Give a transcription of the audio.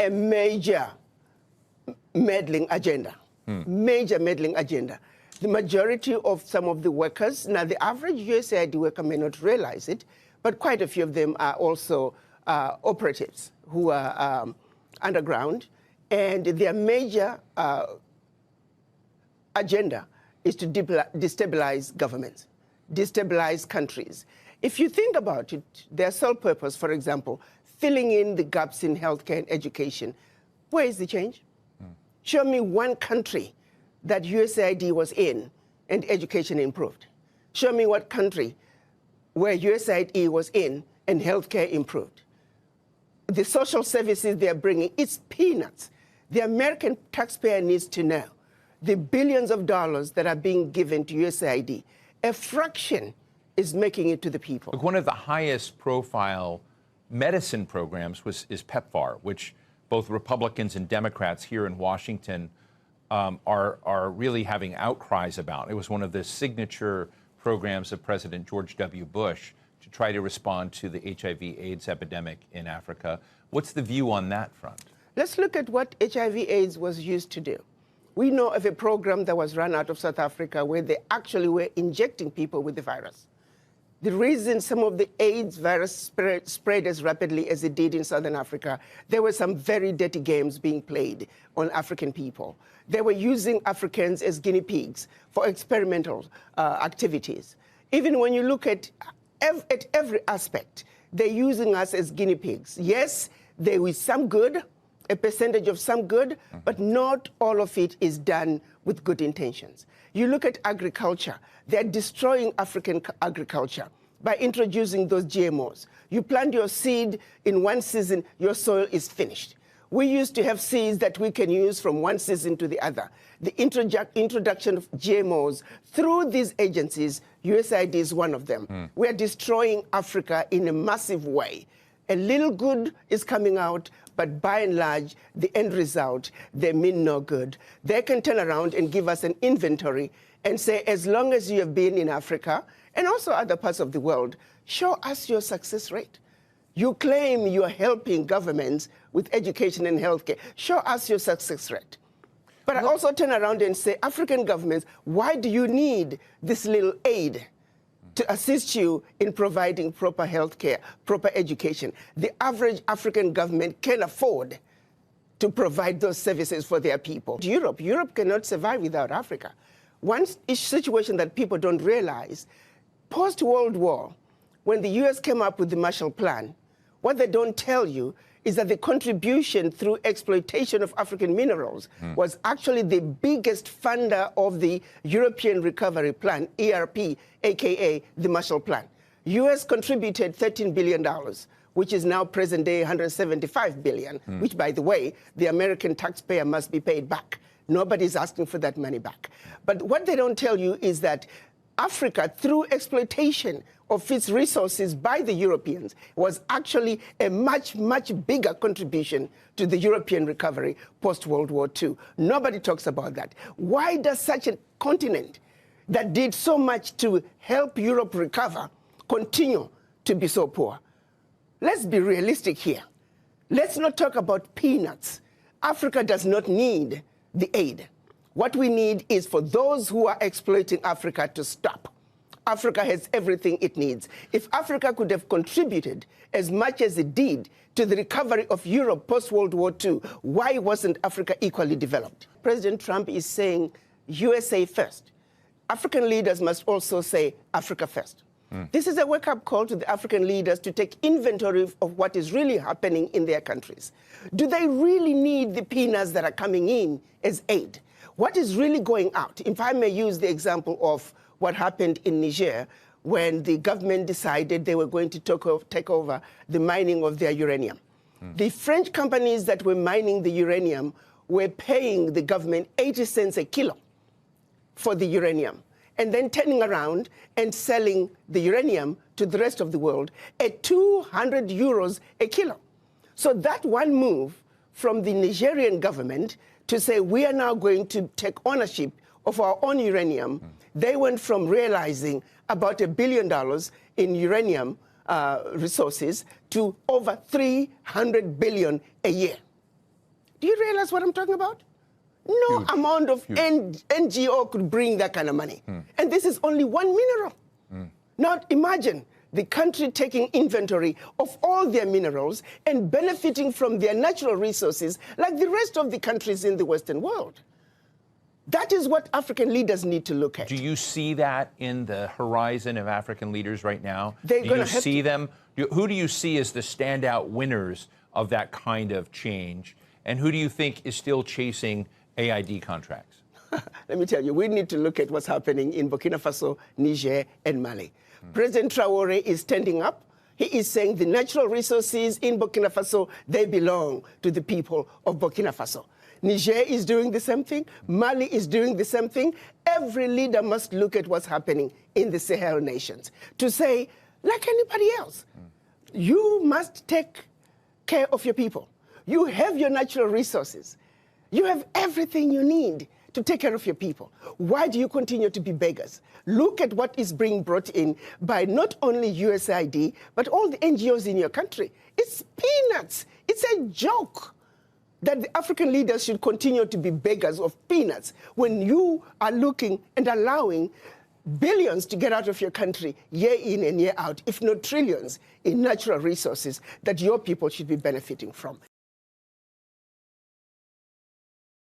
a major meddling agenda. Major meddling agenda. The majority of some of the workers, now the average USAID worker may not realize it, but quite a few of them are also operatives who are underground, and their major agenda is to destabilize governments, destabilize countries. If you think about it, their sole purpose, for example, filling in the gaps in healthcare and education, where is the change? Show me one country that USAID was in and education improved. Show me what country where USAID was in and healthcare improved. The social services they're bringing, it's peanuts. The American taxpayer needs to know the billions of dollars that are being given to USAID, a fraction is making it to the people. Look, one of the highest profile medicine programs is PEPFAR, which both Republicans and Democrats here in Washington are really having outcries about. It was one of the signature programs of President George W. Bush to try to respond to the HIV/AIDS epidemic in Africa. What's the view on that front? Let's look at what HIV/AIDS was used to do. We know of a program that was run out of South Africa where they actually were injecting people with the virus. The reason some of the AIDS virus spread as rapidly as it did in Southern Africa, there were some very dirty games being played on African people. They were using Africans as guinea pigs for experimental activities. Even when you look at every aspect, they're using us as guinea pigs. Yes, there is some good, a percentage of some good, but not all of it is done with good intentions. You look at agriculture, they're destroying African agriculture by introducing those GMOs. You plant your seed in one season, your soil is finished. We used to have seeds that we can use from one season to the other. The introduction of GMOs through these agencies, USAID is one of them. We're destroying Africa in a massive way. A little good is coming out, but by and large, the end result, they mean no good. They can turn around and give us an inventory and say, as long as you have been in Africa and also other parts of the world, show us your success rate. You claim you are helping governments with education and healthcare. Show us your success rate. But I also turn around and say, African governments, why do you need this little aid to assist you in providing proper healthcare, proper education? The average African government can afford to provide those services for their people. Europe cannot survive without Africa. One situation that people don't realize, post-World War, when the US came up with the Marshall Plan, what they don't tell you is that the contribution through exploitation of African minerals was actually the biggest funder of the European Recovery Plan, ERP, aka the Marshall Plan. US contributed $13 billion, which is now present day $175 billion, which, by the way, the American taxpayer must be paid back. Nobody's asking for that money back. But what they don't tell you is that Africa, through exploitation of its resources by the Europeans, was actually a much, much bigger contribution to the European recovery post-World War II. Nobody talks about that. Why does such a continent that did so much to help Europe recover continue to be so poor? Let's be realistic here. Let's not talk about peanuts. Africa does not need the aid. What we need is for those who are exploiting Africa to stop. Africa has everything it needs. If Africa could have contributed as much as it did to the recovery of Europe post-World War II, why wasn't Africa equally developed? President Trump is saying USA first. African leaders must also say Africa first. This is a wake-up call to the African leaders to take inventory of what is really happening in their countries. Do they really need the peanuts that are coming in as aid? What is really going out? If I may use the example of what happened in Niger when the government decided they were going to take over the mining of their uranium. The French companies that were mining the uranium were paying the government 80 cents a kilo for the uranium, and then turning around and selling the uranium to the rest of the world at 200 euros a kilo. So that one move from the Nigerian government to say we are now going to take ownership of our own uranium, they went from realizing about $1 billion in uranium resources to over 300 billion a year. Do you realize what I'm talking about? No Huge. amount of Huge. NGO could bring that kind of money. And this is only one mineral. Now imagine the country taking inventory of all their minerals and benefiting from their natural resources like the rest of the countries in the Western world. That is what African leaders need to look at. Do you see that in the horizon of African leaders right now? They're do gonna you have see to. them? Who do you see as the standout winners of that kind of change? And who do you think is still chasing AID contracts? Let me tell you, we need to look at what's happening in Burkina Faso, Niger, and Mali. President Traore is standing up. He is saying the natural resources in Burkina Faso, they belong to the people of Burkina Faso. Niger is doing the same thing. Mali is doing the same thing. Every leader must look at what's happening in the Sahel nations to say, like anybody else, you must take care of your people. You have your natural resources. You have everything you need to take care of your people. Why do you continue to be beggars? Look at what is being brought in by not only USAID, but all the NGOs in your country. It's peanuts. It's a joke that the African leaders should continue to be beggars of peanuts when you are looking and allowing billions to get out of your country year in and year out, if not trillions, in natural resources that your people should be benefiting from.